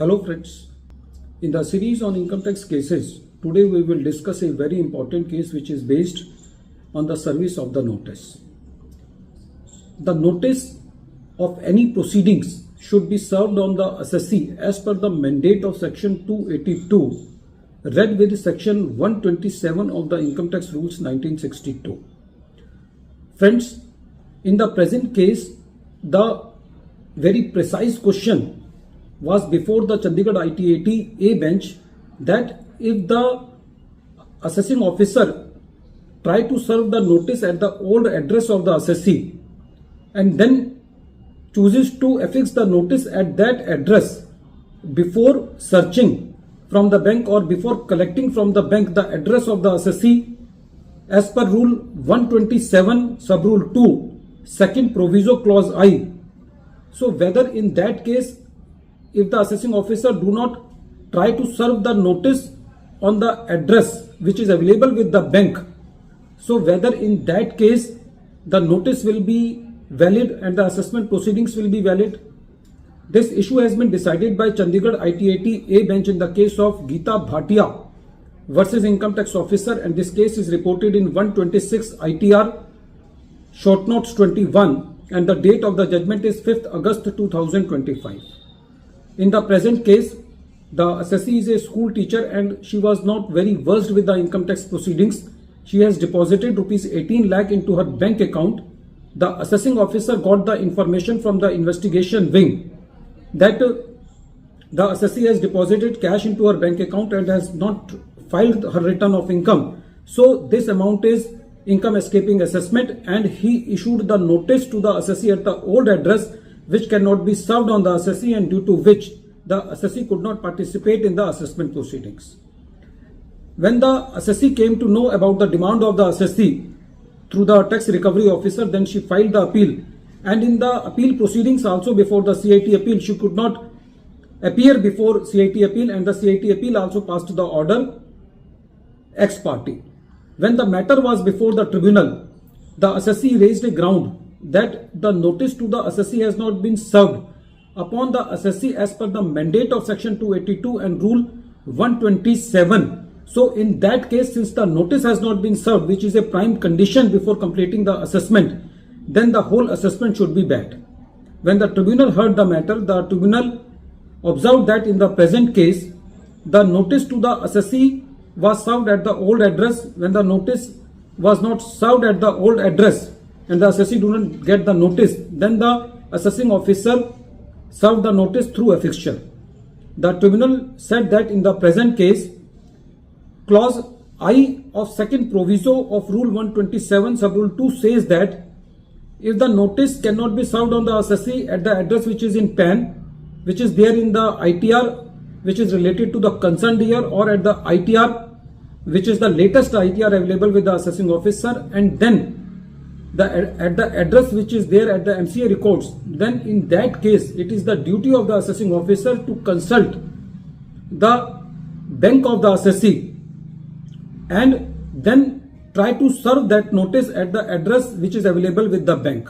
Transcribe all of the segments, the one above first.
Hello friends, in the series on income tax cases, today we will discuss a very important case which is based on the service of the notice. The notice of any proceedings should be served on the assessee as per the mandate of section 282 read with section 127 of the Income Tax Rules 1962. Friends, in the present case, the very precise question was before the Chandigarh ITAT A bench that if the assessing officer tried to serve the notice at the old address of the assessee and then chooses to affix the notice at that address before searching from the bank or before collecting from the bank the address of the assessee as per rule 127 sub rule 2 second proviso clause I. So whether in that case, if the assessing officer do not try to serve the notice on the address which is available with the bank, so whether in that case the notice will be valid and the assessment proceedings will be valid. This issue has been decided by Chandigarh ITAT A bench in the case of Geeta Bhatia versus Income Tax Officer, and this case is reported in 126 ITR short notes 21 and the date of the judgment is 5th August 2025. In the present case, the assessee is a school teacher and she was not very versed with the income tax proceedings. She has deposited rupees 18 lakh into her bank account. The assessing officer got the information from the investigation wing that the assessee has deposited cash into her bank account and has not filed her return of income. So this amount is income escaping assessment, and he issued the notice to the assessee at the old address which cannot be served on the assessee and due to which the assessee could not participate in the assessment proceedings. When the assessee came to know about the demand of the assessee through the tax recovery officer, then she filed the appeal, and in the appeal proceedings also before the CIT appeal she could not appear before CIT appeal, and the CIT appeal also passed the order ex parte. When the matter was before the tribunal, the assessee raised a ground that the notice to the assessee has not been served upon the assessee as per the mandate of section 282 and rule 127. So in that case, since the notice has not been served, which is a prime condition before completing the assessment, then the whole assessment should be bad. When the tribunal heard the matter, the tribunal observed that in the present case, the notice to the assessee was served at the old address. When the notice was not served at the old address and the assessee do not get the notice, then the assessing officer served the notice through a fixture. The tribunal said that in the present case, clause I of second proviso of rule 127 sub rule 2 says that if the notice cannot be served on the assessee at the address which is in PAN, which is there in the ITR which is related to the concerned year, or at the ITR which is the latest ITR available with the assessing officer, and then at the address which is there at the MCA records, then in that case it is the duty of the assessing officer to consult the bank of the assessee and then try to serve that notice at the address which is available with the bank.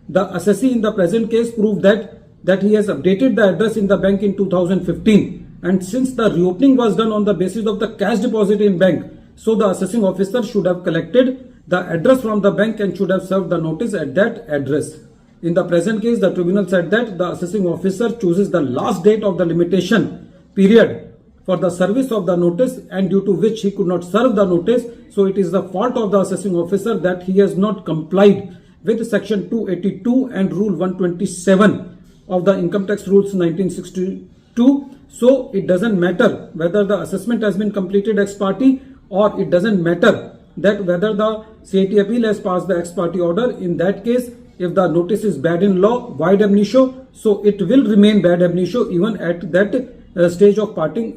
The assessee in the present case proved that he has updated the address in the bank in 2015, and since the reopening was done on the basis of the cash deposit in bank, so the assessing officer should have collected the address from the bank and should have served the notice at that address. In the present case, the tribunal said that the assessing officer chooses the last date of the limitation period for the service of the notice, and due to which he could not serve the notice, so it is the fault of the assessing officer that he has not complied with section 282 and rule 127 of the Income Tax Rules 1962. So it doesn't matter whether the assessment has been completed ex parte, or it doesn't matter that whether the CIT appeal has passed the ex parte order. In that case, if the notice is bad in law, void ab initio, so it will remain bad ab initio even at that stage of passing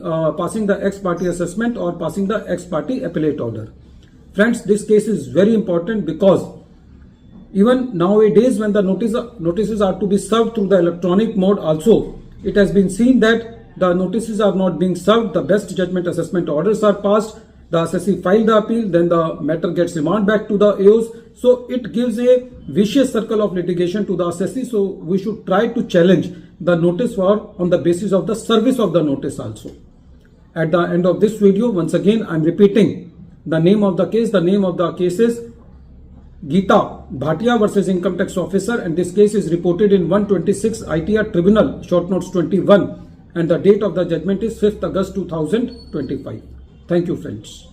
the ex parte assessment or passing the ex parte appellate order. Friends, this case is very important because even nowadays when the notices are to be served through the electronic mode also, it has been seen that the notices are not being served, the best judgment assessment orders are passed, The assessee filed the appeal, then the matter gets remanded back to the AOs. So it gives a vicious circle of litigation to the assessee. So we should try to challenge the notice for on the basis of the service of the notice also. At the end of this video, once again, I am repeating the name of the case. The name of the case is Geeta Bhatia versus Income Tax Officer, and this case is reported in 126 ITR Tribunal, short notes 21, and the date of the judgment is 5th August 2025. Thank you, friends.